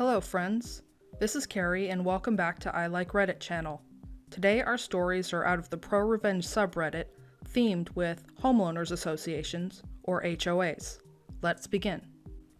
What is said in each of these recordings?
Hello friends, this is Carrie and welcome back to I Like Reddit channel. Today our stories are out of the Prorevenge subreddit themed with homeowners associations or HOAs. Let's begin.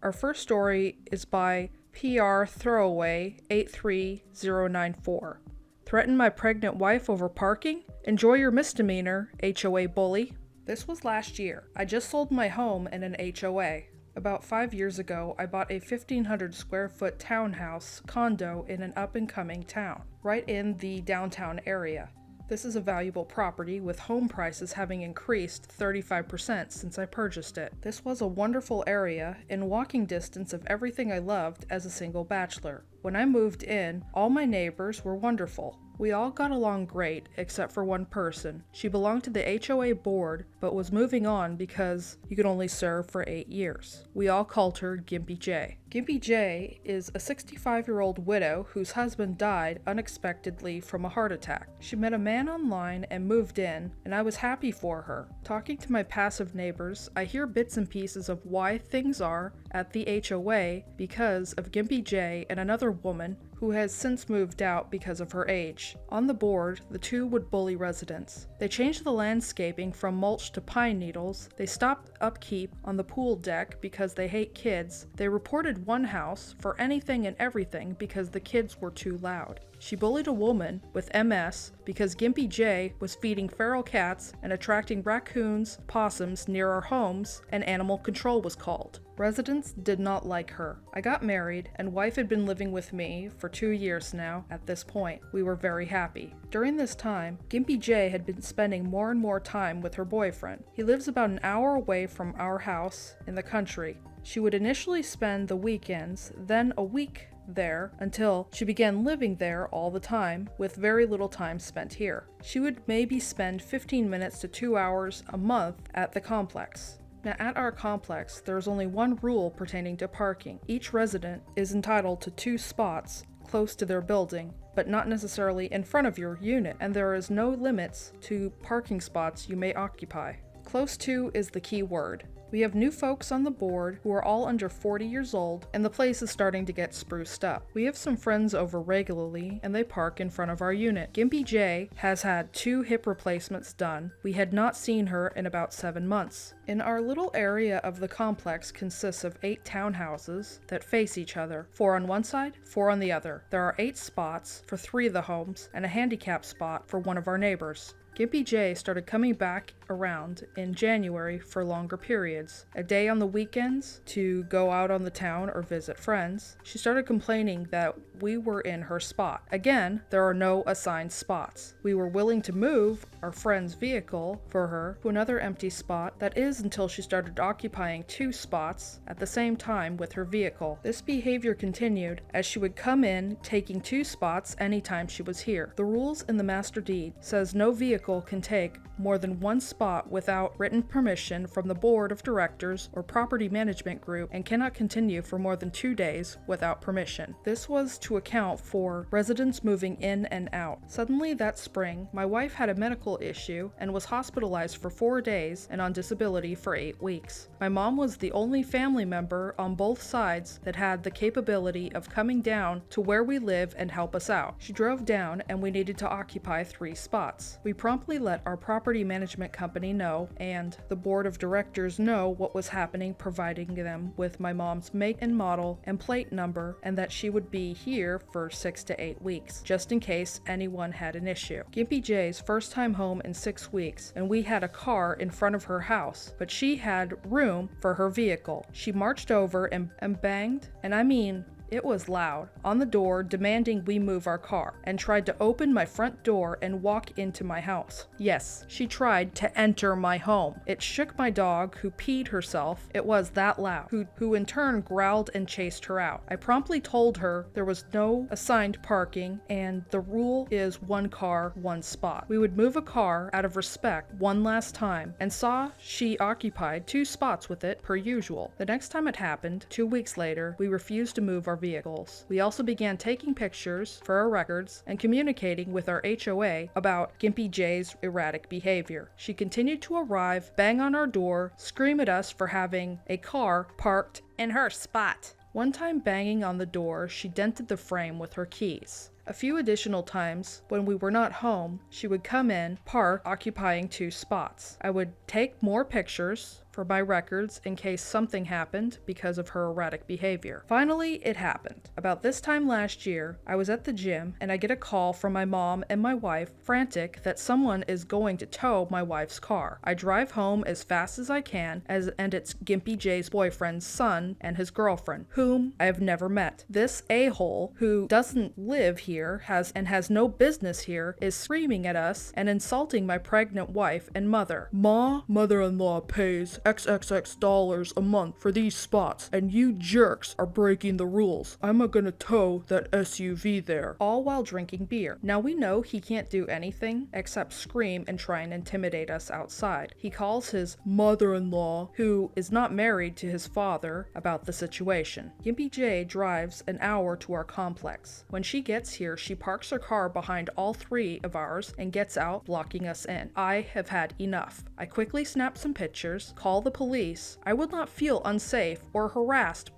Our first story is by PR Throwaway 83094. Threaten my pregnant wife over parking? Enjoy your misdemeanor, HOA bully. This was last year. I just sold my home in an HOA. About 5 years ago, I bought a 1,500 square foot townhouse condo in an up-and-coming town, right in the downtown area. This is a valuable property with home prices having increased 35% since I purchased it. This was a wonderful area in walking distance of everything I loved as a single bachelor. When I moved in, all my neighbors were wonderful. We all got along great, except for one person. She belonged to the HOA board, but was moving on because you could only serve for 8 years. We all called her Gimpy J. Gimpy J is a 65-year-old widow whose husband died unexpectedly from a heart attack. She met a man online and moved in, and I was happy for her. Talking to my passive neighbors, I hear bits and pieces of why things are at the HOA because of Gimpy J and another woman who has since moved out because of her age. On the board, the two would bully residents. They changed the landscaping from mulch to pine needles. They stopped upkeep on the pool deck because they hate kids. They reported one house for anything and everything because the kids were too loud. She bullied a woman with MS because Gimpy J was feeding feral cats and attracting raccoons, possums near our homes, and animal control was called. Residents did not like her. I got married, and wife had been living with me for 2 years now at this point. We were very happy. During this time, Gimpy J had been spending more and more time with her boyfriend. He lives about an hour away from our house in the country. She would initially spend the weekends, then a week there until she began living there all the time with very little time spent here. She would maybe spend 15 minutes to 2 hours a month at the complex. Now at our complex, there is only one rule pertaining to parking. Each resident is entitled to 2 spots close to their building, but not necessarily in front of your unit, and there is no limits to parking spots you may occupy. Close to is the key word. We have new folks on the board who are all under 40 years old, and the place is starting to get spruced up. We have some friends over regularly, and they park in front of our unit. Gimpy J has had 2 hip replacements done. We had not seen her in about 7 months. In our little area of the complex consists of 8 townhouses that face each other, 4 on one side, 4 on the other. There are 8 spots for 3 of the homes, and a handicap spot for one of our neighbors. Gimpy J started coming back around in January for longer periods, a day on the weekends to go out on the town or visit friends. She started complaining that we were in her spot. Again, there are no assigned spots. We were willing to move our friend's vehicle for her to another empty spot, that is until she started occupying 2 spots at the same time with her vehicle. This behavior continued as she would come in taking 2 spots anytime she was here. The rules in the master deed says no vehicle can take more than 1 spot without written permission from the board of directors or property management group and cannot continue for more than 2 days without permission. This was to account for residents moving in and out. Suddenly that spring, my wife had a medical issue and was hospitalized for 4 days and on disability for 8 weeks. My mom was the only family member on both sides that had the capability of coming down to where we live and help us out. She drove down and we needed to occupy 3 spots. We promptly let our property management company know and the board of directors know what was happening, providing them with my mom's make and model and plate number, and that she would be here for 6 to 8 weeks, just in case anyone had an issue. Gimpy J's first time home in 6 weeks, and we had a car in front of her house, but she had room for her vehicle. She marched over and banged, and I mean, it was loud, on the door demanding we move our car, and tried to open my front door and walk into my house. Yes, she tried to enter my home. It shook my dog, who peed herself. It was that loud, who in turn growled and chased her out. I promptly told her there was no assigned parking and the rule is 1 car, 1 spot. We would move a car out of respect one last time and saw she occupied 2 spots with it per usual. The next time it happened, 2 weeks later, we refused to move our vehicles. We also began taking pictures for our records and communicating with our HOA about Gimpy J's erratic behavior. She continued to arrive, bang on our door, scream at us for having a car parked in her spot. One time banging on the door, she dented the frame with her keys. A few additional times, when we were not home, she would come in, park, occupying 2 spots. I would take more pictures for my records in case something happened because of her erratic behavior. Finally, it happened. About this time last year, I was at the gym and I get a call from my mom and my wife, frantic that someone is going to tow my wife's car. I drive home as fast as I can, and it's Gimpy J's boyfriend's son and his girlfriend, whom I have never met. This a-hole, who doesn't live here, has no business here, is screaming at us and insulting my pregnant wife and mother. Mother-in-law pays XXX dollars a month for these spots, and you jerks are breaking the rules. I'm gonna tow that SUV there. All while drinking beer. Now we know he can't do anything except scream and try and intimidate us outside. He calls his mother-in-law, who is not married to his father, about the situation. Gimpy J drives an hour to our complex. When she gets here, she parks her car behind all 3 of ours and gets out, blocking us in. I have had enough. I quickly snap some pictures, call the police. I would not feel unsafe or harassed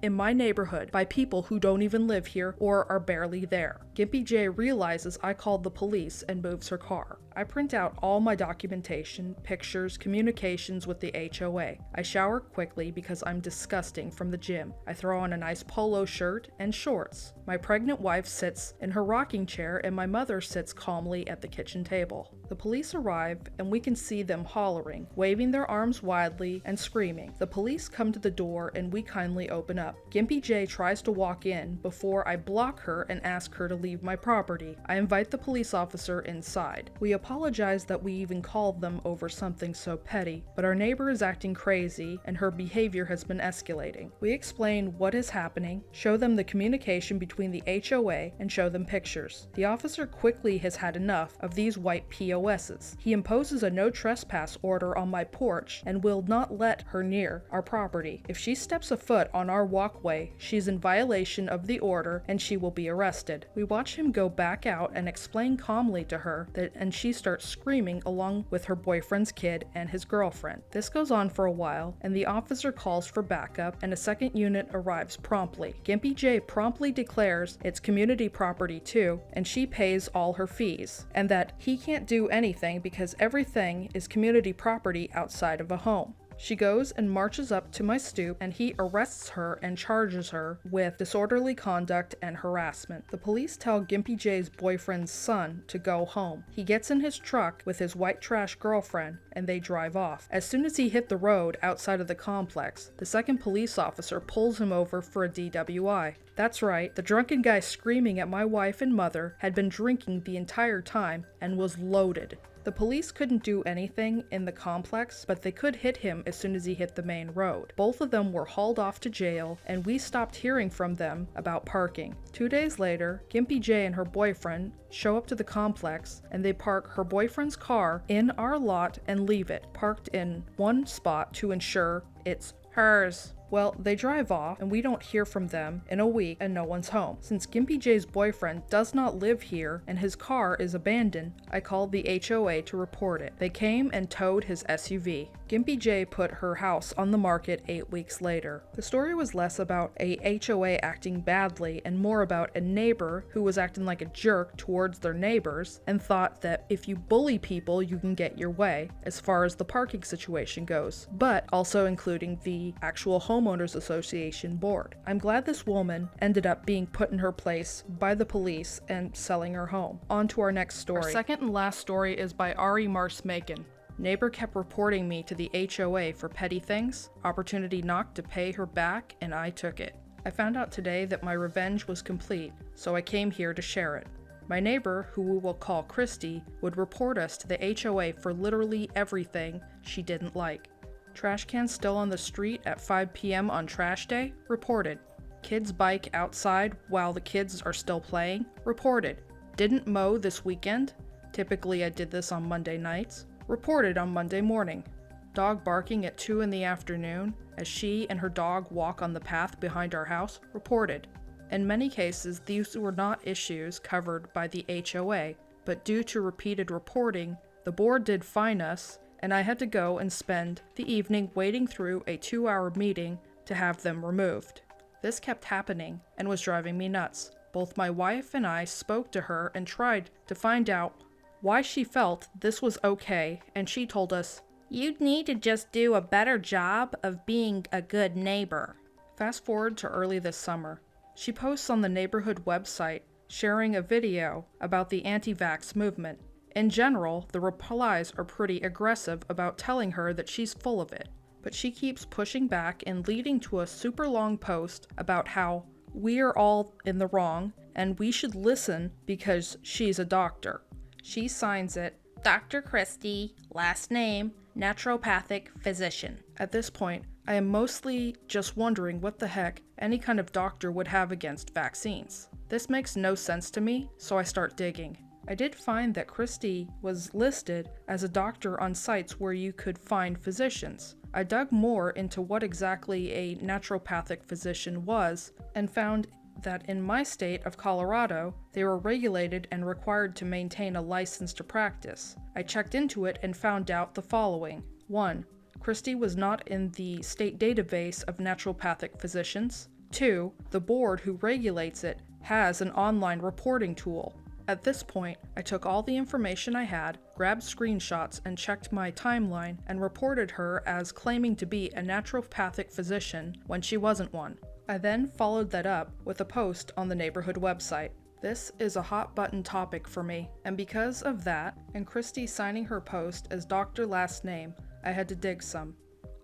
in my neighborhood by people who don't even live here or are barely there. Gimpy J realizes I called the police and moves her car. I print out all my documentation, pictures, communications with the HOA. I shower quickly because I'm disgusting from the gym. I throw on a nice polo shirt and shorts. My pregnant wife sits in her rocking chair and my mother sits calmly at the kitchen table. The police arrive and we can see them hollering, waving their arms wildly and screaming. The police come to the door and we kindly open up. Gimpy J tries to walk in before I block her and ask her to leave my property. I invite the police officer inside. We apologize that we even called them over something so petty, but our neighbor is acting crazy and her behavior has been escalating. We explain what is happening, show them the communication between the HOA, and show them pictures. The officer quickly has had enough of these white POSs. He imposes a no trespass order on my porch and will not let her near our property. If she steps a foot on our walkway, she's in violation of the order and she will be arrested. We watch him go back out and explain calmly to her and she starts screaming along with her boyfriend's kid and his girlfriend. This goes on for a while and the officer calls for backup and a second unit arrives promptly. Gimpy J promptly declares it's community property too and she pays all her fees, and that he can't do anything because everything is community property outside of a home. She goes and marches up to my stoop and he arrests her and charges her with disorderly conduct and harassment. The police tell Gimpy J's boyfriend's son to go home. He gets in his truck with his white trash girlfriend and they drive off. As soon as he hit the road outside of the complex, the second police officer pulls him over for a DWI. That's right, the drunken guy screaming at my wife and mother had been drinking the entire time and was loaded. The police couldn't do anything in the complex, but they could hit him as soon as he hit the main road. Both of them were hauled off to jail, and we stopped hearing from them about parking. 2 days later, Gimpy J and her boyfriend show up to the complex, and they park her boyfriend's car in our lot and leave it, parked in one spot to ensure it's hers. Well, they drive off and we don't hear from them in a week and no one's home. Since Gimpy J's boyfriend does not live here and his car is abandoned, I called the HOA to report it. They came and towed his SUV. Gimpy J put her house on the market 8 weeks later. The story was less about a HOA acting badly and more about a neighbor who was acting like a jerk towards their neighbors and thought that if you bully people you can get your way as far as the parking situation goes, but also including the actual homeowners association board. I'm glad this woman ended up being put in her place by the police and selling her home. On to our next story. Our second and last story is by Ari Marsmaken. Neighbor kept reporting me to the HOA for petty things. Opportunity knocked to pay her back, and I took it. I found out today that my revenge was complete, so I came here to share it. My neighbor, who we will call Christy, would report us to the HOA for literally everything she didn't like. Trash cans still on the street at 5 p.m. on trash day? Reported. Kids bike outside while the kids are still playing? Reported. Didn't mow this weekend? Typically I did this on Monday nights. Reported on Monday morning. Dog barking at 2 in the afternoon as she and her dog walk on the path behind our house? Reported. In many cases, these were not issues covered by the HOA, but due to repeated reporting, the board did fine us, and I had to go and spend the evening waiting through a 2-hour meeting to have them removed. This kept happening and was driving me nuts. Both my wife and I spoke to her and tried to find out why she felt this was okay, and she told us, "You'd need to just do a better job of being a good neighbor." Fast forward to early this summer. She posts on the neighborhood website sharing a video about the anti-vax movement. In general, the replies are pretty aggressive about telling her that she's full of it, but she keeps pushing back and leading to a super long post about how we are all in the wrong and we should listen because she's a doctor. She signs it, Dr. Christie, last name, naturopathic physician. At this point, I am mostly just wondering what the heck any kind of doctor would have against vaccines. This makes no sense to me, so I start digging. I did find that Christie was listed as a doctor on sites where you could find physicians. I dug more into what exactly a naturopathic physician was and found that in my state of Colorado, they were regulated and required to maintain a license to practice. I checked into it and found out the following. 1. Christie was not in the state database of naturopathic physicians. 2. The board who regulates it has an online reporting tool. At this point, I took all the information I had, grabbed screenshots, and checked my timeline and reported her as claiming to be a naturopathic physician when she wasn't one. I then followed that up with a post on the neighborhood website. This is a hot button topic for me, and because of that, and Christie signing her post as Dr. Last Name, I had to dig some.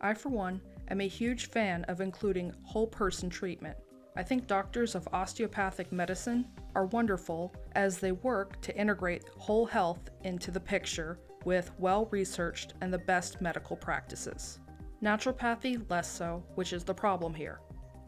I, for one, am a huge fan of including whole person treatment. I think doctors of osteopathic medicine are wonderful as they work to integrate whole health into the picture with well-researched and the best medical practices. Naturopathy less so, which is the problem here.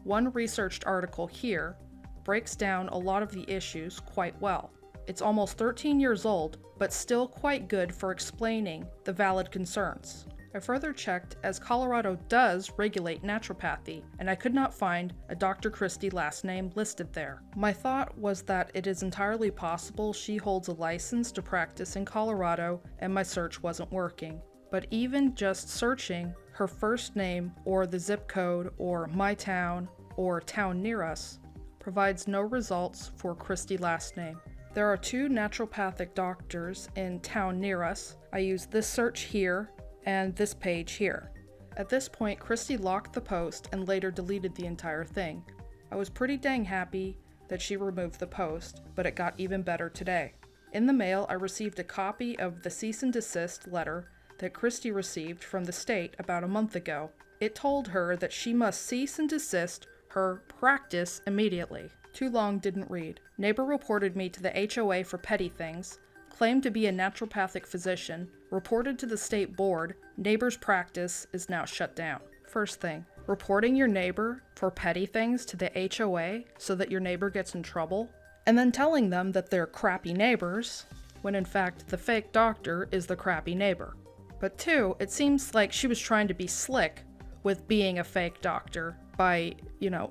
One researched article here breaks down a lot of the issues quite well. It's almost 13 years old, but still quite good for explaining the valid concerns. I further checked as Colorado does regulate naturopathy, and I could not find a Dr. Christie last name listed there. My thought was that it is entirely possible she holds a license to practice in Colorado and my search wasn't working. But even just searching her first name or the zip code or my town or town near us provides no results for Christie last name. There are 2 naturopathic doctors in town near us. I used this search here and this page here. At this point, Christie locked the post and later deleted the entire thing. I was pretty dang happy that she removed the post, but it got even better today. In the mail, I received a copy of the cease and desist letter that Christie received from the state about a month ago. It told her that she must cease and desist her practice immediately. Too long, didn't read. Neighbor reported me to the HOA for petty things, claimed to be a naturopathic physician, reported to the state board, neighbor's practice is now shut down. First thing, reporting your neighbor for petty things to the HOA so that your neighbor gets in trouble, and then telling them that they're crappy neighbors, when in fact the fake doctor is the crappy neighbor. But 2, it seems like she was trying to be slick with being a fake doctor by,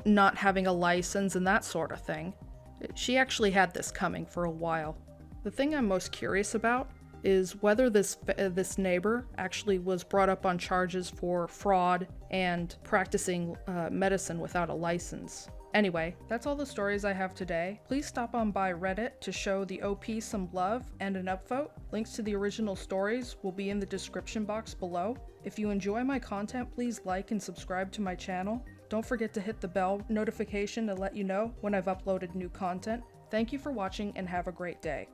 not having a license and that sort of thing. She actually had this coming for a while. The thing I'm most curious about is whether this neighbor actually was brought up on charges for fraud and practicing medicine without a license. Anyway, that's all the stories I have today. Please stop on by Reddit to show the OP some love and an upvote. Links to the original stories will be in the description box below. If you enjoy my content, please like and subscribe to my channel. Don't forget to hit the bell notification to let you know when I've uploaded new content. Thank you for watching and have a great day.